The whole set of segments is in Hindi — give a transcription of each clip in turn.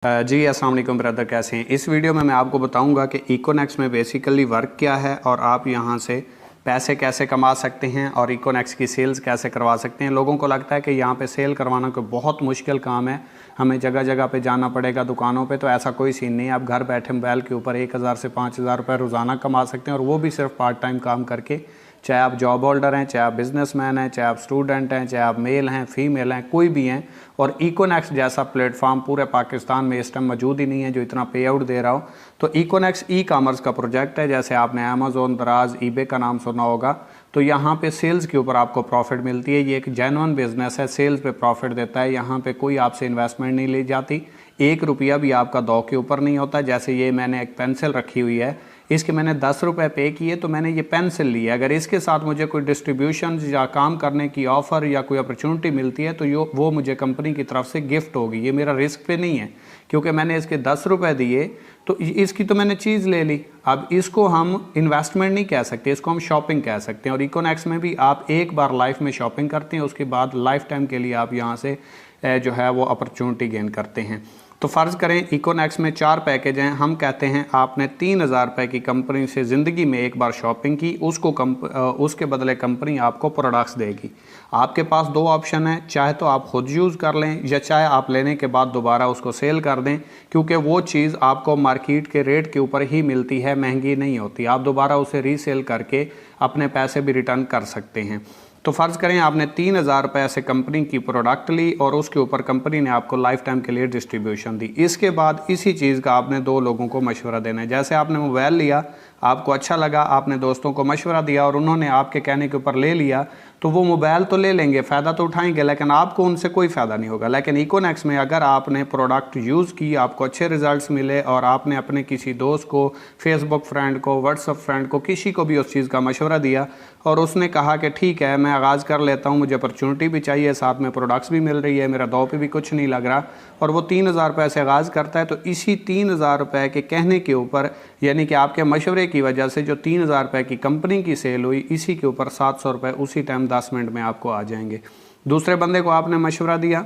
जी अस्सलाम वालेकुम ब्रदर, कैसे हैं। इस वीडियो में मैं आपको बताऊंगा कि इकोनेक्स में बेसिकली वर्क क्या है और आप यहां से पैसे कैसे कमा सकते हैं और इकोनेक्स की सेल्स कैसे करवा सकते हैं। लोगों को लगता है कि यहाँ पे सेल करवाना कोई बहुत मुश्किल काम है, हमें जगह जगह पे जाना पड़ेगा दुकानों पे। तो ऐसा कोई सीन नहीं है। आप घर बैठे मोबाइल के ऊपर 1000 से 5000 रुपये रोज़ाना कमा सकते हैं, और वो भी सिर्फ पार्ट टाइम काम करके। चाहे आप जॉब होल्डर हैं, चाहे आप बिजनेसमैन हैं, चाहे आप स्टूडेंट हैं, चाहे आप मेल हैं, फीमेल हैं, कोई भी हैं। और इकोनेक्स जैसा प्लेटफॉर्म पूरे पाकिस्तान में इस टाइम मौजूद ही नहीं है जो इतना पे आउट दे रहा हो। तो इकोनेक्स ई कॉमर्स का प्रोजेक्ट है। जैसे आपने अमेज़ोन, दराज, ईबे का नाम सुना होगा। तो यहाँ पे सेल्स के ऊपर आपको प्रॉफिट मिलती है। ये एक जेन्युइन बिजनेस है, सेल्स पे प्रॉफिट देता है। यहाँ पे कोई आपसे इन्वेस्टमेंट नहीं ली जाती, 1 रुपया भी आपका दो के ऊपर नहीं होता। जैसे ये मैंने एक पेंसिल रखी हुई है, इसके मैंने 10 रुपये पे किए तो मैंने ये पेंसिल ली है। अगर इसके साथ मुझे कोई डिस्ट्रीब्यूशन या काम करने की ऑफ़र या कोई अपॉर्चुनिटी मिलती है तो वो मुझे कंपनी की तरफ से गिफ्ट होगी। ये मेरा रिस्क पे नहीं है, क्योंकि मैंने इसके 10 रुपये दिए तो इसकी तो मैंने चीज़ ले ली। अब इसको हम इन्वेस्टमेंट नहीं कह सकते, इसको हम शॉपिंग कह सकते हैं। और इकोनेक्स में भी आप एक बार लाइफ में शॉपिंग करते हैं, उसके बाद लाइफ टाइम के लिए आप यहाँ से जो है वो अपॉर्चुनिटी गेन करते हैं। तो फ़र्ज़ करें इकोनेक्स में 4 पैकेज हैं। हम कहते हैं आपने 3000 रुपये की कंपनी से ज़िंदगी में एक बार शॉपिंग की, उसके बदले कंपनी आपको प्रोडक्ट्स देगी। आपके पास 2 ऑप्शन हैं, चाहे तो आप खुद यूज़ कर लें या चाहे आप लेने के बाद दोबारा उसको सेल कर दें, क्योंकि वो चीज़ आपको मार्केट के रेट के ऊपर ही मिलती है, महंगी नहीं होती। आप दोबारा उसे रीसेल करके अपने पैसे भी रिटर्न कर सकते हैं। तो फ़र्ज़ करें आपने 3000 रुपये से कंपनी की प्रोडक्ट ली और उसके ऊपर कंपनी ने आपको लाइफ टाइम के लिए डिस्ट्रीब्यूशन दी। इसके बाद इसी चीज़ का आपने 2 लोगों को मशवरा देना है। जैसे आपने मोबाइल लिया, आपको अच्छा लगा, आपने दोस्तों को मशवरा दिया और उन्होंने आपके कहने के ऊपर ले लिया, तो वो मोबाइल तो ले लेंगे, फ़ायदा तो उठाएंगे, लेकिन आपको उनसे कोई फ़ायदा नहीं होगा। लेकिन इकोनेक्स में अगर आपने प्रोडक्ट यूज़ की, आपको अच्छे रिजल्ट्स मिले और आपने अपने किसी दोस्त को, फेसबुक फ्रेंड को, व्हाट्सअप फ्रेंड को, किसी को भी उस चीज़ का मशवरा दिया और उसने कहा कि ठीक है मैं आगाज़ कर लेता हूँ, मुझे अपॉर्चुनिटी भी चाहिए, साथ में प्रोडक्ट्स भी मिल रही है, मेरा दो पे भी कुछ नहीं लग रहा, और वो 3000 रुपये से आगाज़ करता है, तो इसी 3000 रुपये के कहने के ऊपर, यानी कि आपके मशवरे की वजह से जो 3000 रुपये की कंपनी की सेल हुई, इसी के ऊपर 700 रुपये उसी टाइम 10 मिनट में आपको आ जाएंगे। दूसरे बंदे को आपने मशवरा दिया,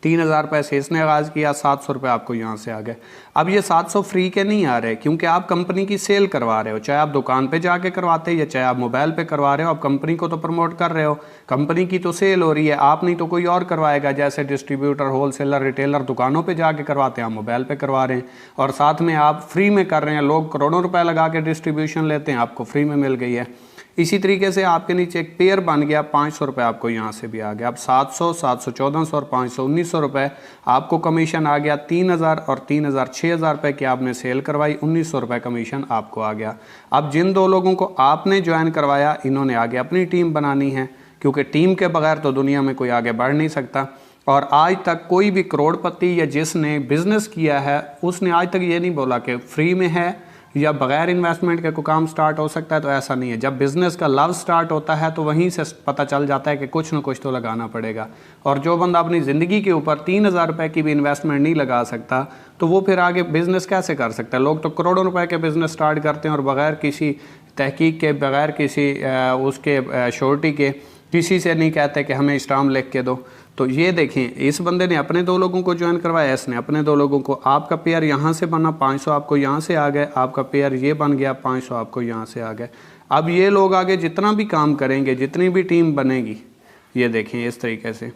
3000 रुपये से इसने आगाज़ किया, 700 रुपये आपको यहाँ से आ गए। अब ये 700 फ्री के नहीं आ रहे, क्योंकि आप कंपनी की सेल करवा रहे हो। चाहे आप दुकान पे जाके करवाते या चाहे आप मोबाइल पे करवा रहे हो, आप कंपनी को तो प्रमोट कर रहे हो, कंपनी की तो सेल हो रही है। आप नहीं तो कोई और करवाएगा, जैसे डिस्ट्रीब्यूटर, होलसेलर, रिटेलर दुकानों पर जाके करवाते हैं, आप मोबाइल पर करवा रहे हैं और साथ में आप फ्री में कर रहे हैं। लोग करोड़ों रुपये लगा के डिस्ट्रीब्यूशन लेते हैं, आपको फ्री में मिल गई है। इसी तरीके से आपके नीचे एक पेयर बन गया, 500 रुपये आपको यहाँ से भी आ गया। अब 700, 700, 1400 और 500, 1900 रुपये आपको कमीशन आ गया। 3000 और 3000, 6000 रुपये की आपने सेल करवाई, 1900 रुपये कमीशन आपको आ गया। अब जिन 2 लोगों को आपने ज्वाइन करवाया, इन्होंने आगे अपनी टीम बनानी है, क्योंकि टीम के बगैर तो दुनिया में कोई आगे बढ़ नहीं सकता। और आज तक कोई भी करोड़पति या जिसने बिज़नेस किया है, उसने आज तक ये नहीं बोला कि फ्री में है या बग़ैर इन्वेस्टमेंट के कोई काम स्टार्ट हो सकता है। तो ऐसा नहीं है। जब बिज़नेस का लव स्टार्ट होता है तो वहीं से पता चल जाता है कि कुछ ना कुछ तो लगाना पड़ेगा। और जो बंदा अपनी ज़िंदगी के ऊपर 3000 रुपये की भी इन्वेस्टमेंट नहीं लगा सकता, तो वो फिर आगे बिज़नेस कैसे कर सकता है। लोग तो करोड़ों रुपए के बिज़नेस स्टार्ट करते हैं और बग़ैर किसी तहकीक के, बग़ैर किसी उसके श्योरिटी के, किसी से नहीं कहते कि हमें स्टाम्प लिख के दो। तो ये देखें, इस बंदे ने अपने 2 लोगों को ज्वाइन करवाया, इसने अपने 2 लोगों को। आपका पेयर यहाँ से बना, 500 आपको यहाँ से आ गए। आपका पेयर ये बन गया, 500 आपको यहाँ से आ गए। अब ये लोग आगे जितना भी काम करेंगे, जितनी भी टीम बनेगी, ये देखें इस तरीके से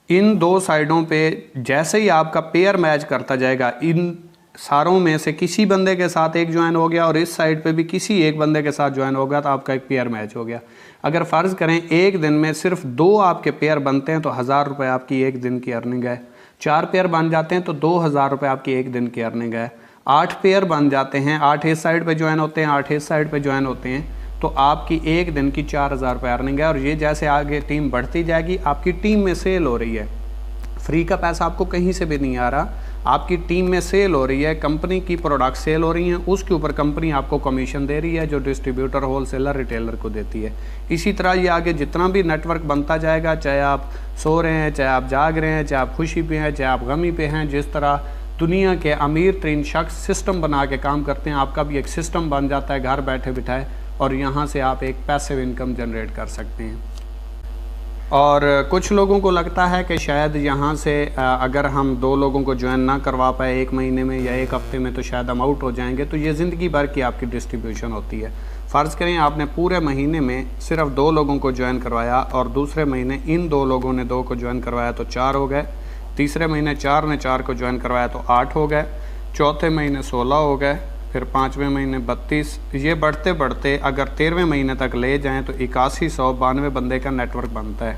इन 2 साइडों पे जैसे ही आपका पेयर मैच करता जाएगा, इन सारों में से किसी बंदे के साथ एक ज्वाइन हो गया और इस साइड पे भी किसी एक बंदे के साथ ज्वाइन हो गया, तो आपका एक पेयर मैच हो गया। अगर फ़र्ज़ करें एक दिन में सिर्फ 2 आपके पेयर बनते हैं तो 1000 रुपये आपकी एक दिन की अर्निंग है। 4 पेयर बन जाते हैं तो 2000 रुपये आपकी एक दिन की अर्निंग है। 8 पेयर बन जाते हैं, 8 इस साइड पे ज्वाइन होते हैं, 8 इस साइड पे ज्वाइन होते हैं, तो आपकी एक दिन की 4000 रुपये अर्निंग है। और ये जैसे आगे टीम बढ़ती जाएगी, आपकी टीम में सेल हो रही है, फ्री का पैसा आपको कहीं से भी नहीं आ रहा, आपकी टीम में सेल हो रही है, कंपनी की प्रोडक्ट सेल हो रही हैं, उसके ऊपर कंपनी आपको कमीशन दे रही है, जो डिस्ट्रीब्यूटर, होलसेलर, रिटेलर को देती है। इसी तरह ये आगे जितना भी नेटवर्क बनता जाएगा, चाहे आप सो रहे हैं, चाहे आप जाग रहे हैं, चाहे आप खुशी पे हैं, चाहे आप गमी पे हैं, जिस तरह दुनिया के अमीर तरीन शख्स सिस्टम बना के काम करते हैं, आपका भी एक सिस्टम बन जाता है घर बैठे बिठाए, और यहाँ से आप एक पैसिव इनकम जनरेट कर सकते हैं। और कुछ लोगों को लगता है कि शायद यहाँ से अगर हम 2 लोगों को ज्वाइन ना करवा पाए 1 महीने में या 1 हफ्ते में तो शायद हम आउट हो जाएंगे। तो ये ज़िंदगी भर की आपकी डिस्ट्रीब्यूशन होती है। फ़र्ज़ करें आपने पूरे महीने में सिर्फ 2 लोगों को ज्वाइन करवाया और दूसरे महीने इन 2 लोगों ने 2 को ज्वाइन करवाया तो 4 हो गए, तीसरे महीने 4 ने 4 को ज्वाइन करवाया तो 8 हो गए, चौथे महीने 16 हो गए, फिर 5वें महीने 32। ये बढ़ते बढ़ते अगर 13वें महीने तक ले जाएं तो 8192 बंदे का नेटवर्क बनता है,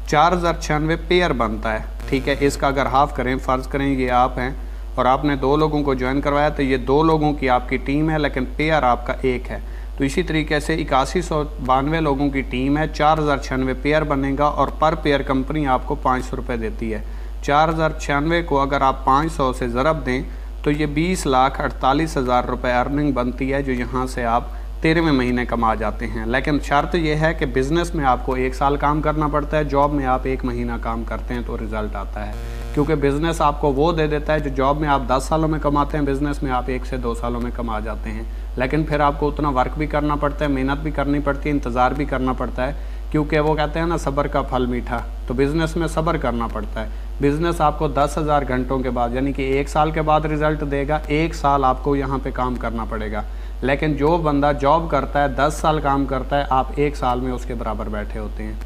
4096 पेयर बनता है। ठीक है, इसका अगर हाफ करें, फ़र्ज़ करें ये आप हैं और आपने 2 लोगों को ज्वाइन करवाया तो ये 2 लोगों की आपकी टीम है, लेकिन पेयर आपका 1 है। तो इसी तरीके से 8192 लोगों की टीम है, 4096 पेयर बनेगा और पर पेयर कंपनी आपको 500 रुपये देती है। 4096 को अगर आप 500 से ज़रब दें तो ये 20,48,000 रुपये अर्निंग बनती है, जो यहाँ से आप 13वें महीने कमा जाते हैं। लेकिन शर्त यह है कि बिज़नेस में आपको 1 साल काम करना पड़ता है, जॉब में आप 1 महीना काम करते हैं तो रिज़ल्ट आता है। क्योंकि बिज़नेस आपको वो दे देता है जो जॉब में आप 10 सालों में कमाते हैं, बिज़नेस में आप 1 से 2 सालों में कमा जाते हैं। लेकिन फिर आपको उतना वर्क भी करना पड़ता है, मेहनत भी करनी पड़ती है, इंतज़ार भी करना पड़ता है, क्योंकि वो कहते हैं ना सब्र का फल मीठा। तो बिज़नेस में सब्र करना पड़ता है। बिज़नेस आपको 10,000 घंटों के बाद यानी कि 1 साल के बाद रिज़ल्ट देगा। 1 साल आपको यहाँ पे काम करना पड़ेगा। लेकिन जो बंदा जॉब करता है 10 साल काम करता है, आप 1 साल में उसके बराबर बैठे होते हैं।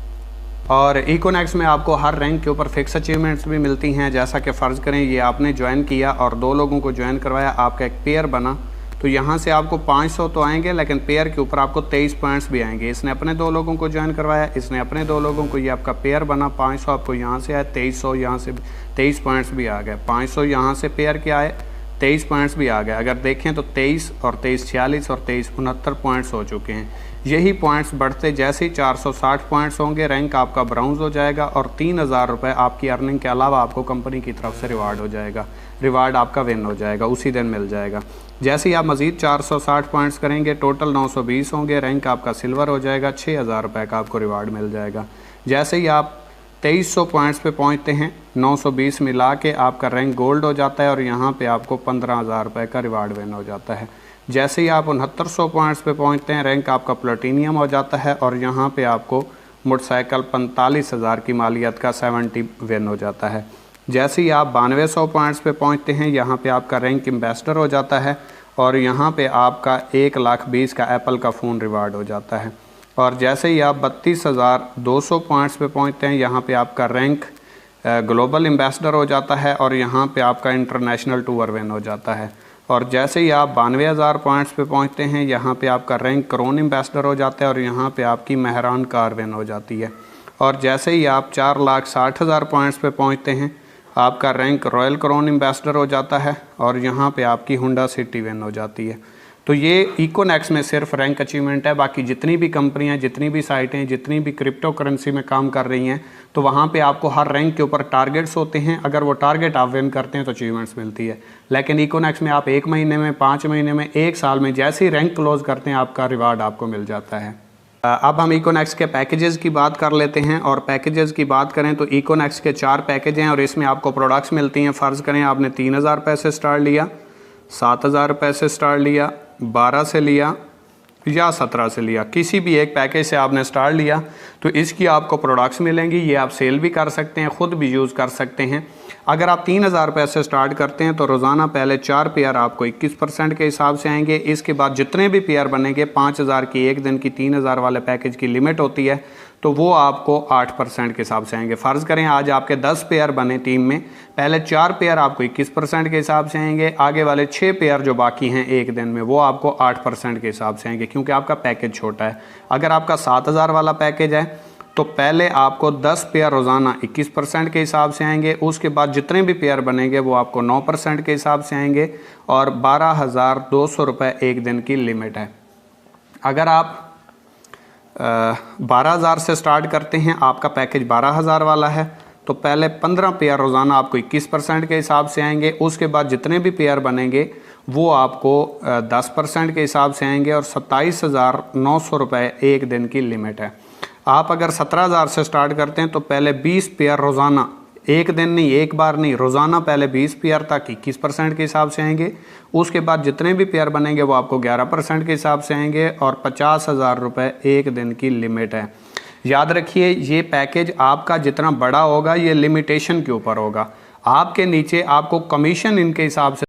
और इकोनेक्स में आपको हर रैंक के ऊपर फिक्स अचीवमेंट्स भी मिलती हैं। जैसा कि फ़र्ज़ करें ये आपने ज्वाइन किया और 2 लोगों को ज्वाइन करवाया, आपका एक पेयर बना, तो यहाँ से आपको 500 तो आएंगे, लेकिन पेयर के ऊपर आपको 23 पॉइंट्स भी आएंगे। इसने अपने 2 लोगों को ज्वाइन करवाया, इसने अपने 2 लोगों को, ये आपका पेयर बना। 500 आपको यहाँ से आए, 2300 यहाँ से 23 पॉइंट्स भी आ गए। 500 यहाँ से पेयर के आए, 23 पॉइंट्स भी आ गए। अगर देखें तो 23 और 23 46 और 23 69 पॉइंट्स हो चुके हैं। यही पॉइंट्स बढ़ते जैसे ही 460 पॉइंट्स होंगे, रैंक आपका ब्राउन्ज हो जाएगा और 3000 रुपये आपकी अर्निंग के अलावा आपको कंपनी की तरफ से रिवार्ड हो जाएगा। रिवार्ड आपका विन हो जाएगा, उसी दिन मिल जाएगा। जैसे ही आप मज़ीद 460 पॉइंट्स करेंगे, टोटल 920 होंगे, रैंक आपका सिल्वर हो जाएगा, 6000 रुपये का आपको रिवार्ड मिल जाएगा। जैसे ही आप 2300 पॉइंट्स पे पहुंचते हैं, 920 मिला के आपका रैंक गोल्ड हो जाता है और यहाँ पे आपको 15,000 रुपये का रिवार्ड विन हो जाता है। जैसे ही आप 6900 पॉइंट्स पे पहुंचते हैं, रैंक आपका प्लेटिनियम हो जाता है और यहाँ पे आपको मोटरसाइकिल 45,000 की मालियत का 70 विन हो जाता है। जैसे ही आप 9200 पॉइंट्स पे पहुंचते हैं, यहाँ पे आपका रैंक एम्बेसडर हो जाता है और यहाँ पे आपका 1,20,000 का एप्पल का फ़ोन रिवार्ड हो जाता है। और जैसे ही आप 32,200 पॉइंट्स पे पहुंचते हैं, यहाँ पे आपका रैंक ग्लोबल एम्बेसडर हो जाता है और यहाँ पे आपका इंटरनेशनल टूर विन हो जाता है। और जैसे ही आप 92,000 पॉइंट्स पे पहुंचते हैं, यहाँ पे आपका रैंक क्रोन एम्बेसडर हो जाता है और यहाँ पे आपकी मेहरान कार विन हो जाती है। और जैसे ही आप 4,60,000 पॉइंट्स पे पहुंचते हैं, आपका रैंक रॉयल क्रोन एम्बेसडर हो जाता है और यहाँ पे आपकी हुंडा सिटी विन हो जाती है। तो ये इकोनेक्स में सिर्फ रैंक अचीवमेंट है। बाकी जितनी भी कंपनियां, जितनी भी साइटें, जितनी भी क्रिप्टो करेंसी में काम कर रही हैं, तो वहाँ पे आपको हर रैंक के ऊपर टारगेट्स होते हैं। अगर वो टारगेट आप विन करते हैं तो अचीवमेंट्स मिलती है। लेकिन इकोनेक्स में आप 1 महीने में, 5 महीने में, 1 साल में जैसे ही रैंक क्लोज करते हैं, आपका रिवार्ड आपको मिल जाता है। अब हम इकोनेक्स के पैकेजेस की बात कर लेते हैं। और पैकेजेस की बात करें तो इकोनेक्स के 4 पैकेज हैं और इसमें आपको प्रोडक्ट्स मिलती हैं। फ़र्ज़ करें आपने 3,000 रुपये से स्टार्ट लिया, 7,000 रुपये से स्टार्ट लिया, 12 से लिया या 17 से लिया, किसी भी एक पैकेज से आपने स्टार्ट लिया तो इसकी आपको प्रोडक्ट्स मिलेंगी। ये आप सेल भी कर सकते हैं, ख़ुद भी यूज़ कर सकते हैं। अगर आप 3,000 रुपये से स्टार्ट करते हैं तो रोज़ाना पहले 4 पेयर आपको 21% के हिसाब से आएंगे। इसके बाद जितने भी पेयर बनेंगे, 5,000 की एक दिन की 3,000 वाले पैकेज की लिमिट होती है, तो वो आपको 8% के हिसाब से आएंगे। फ़र्ज़ करें आज आपके 10 पेयर बने टीम में, पहले 4 पेयर आपको 21% के हिसाब से आएंगे, आगे वाले 6 पेयर जो बाकी हैं एक दिन में, वो आपको 8% के हिसाब से आएंगे, क्योंकि आपका पैकेज छोटा है। अगर आपका 7,000 वाला पैकेज है तो पहले आपको 10 पेयर रोज़ाना 21% के हिसाब से आएंगे, उसके बाद जितने भी पेयर बनेंगे वो आपको 9% के हिसाब से आएंगे और 12,200 रुपये एक दिन की लिमिट है। अगर आप 12,000 से स्टार्ट करते हैं, आपका पैकेज 12,000 वाला है, तो पहले 15 पेयर रोज़ाना आपको 21% के हिसाब से आएंगे, उसके बाद जितने भी पेयर बनेंगे वो आपको 10% के हिसाब से आएंगे और 27,900 रुपये एक दिन की लिमिट है। आप अगर 17,000 से स्टार्ट करते हैं तो पहले 20 पेयर रोज़ाना, एक दिन नहीं, एक बार नहीं, रोज़ाना पहले 20 पेयर तक 21% के हिसाब से आएंगे, उसके बाद जितने भी पेयर बनेंगे वो आपको 11% के हिसाब से आएंगे और 50,000 रुपये एक दिन की लिमिट है। याद रखिए ये पैकेज आपका जितना बड़ा होगा ये लिमिटेशन के ऊपर होगा, आपके नीचे आपको कमीशन इनके हिसाब से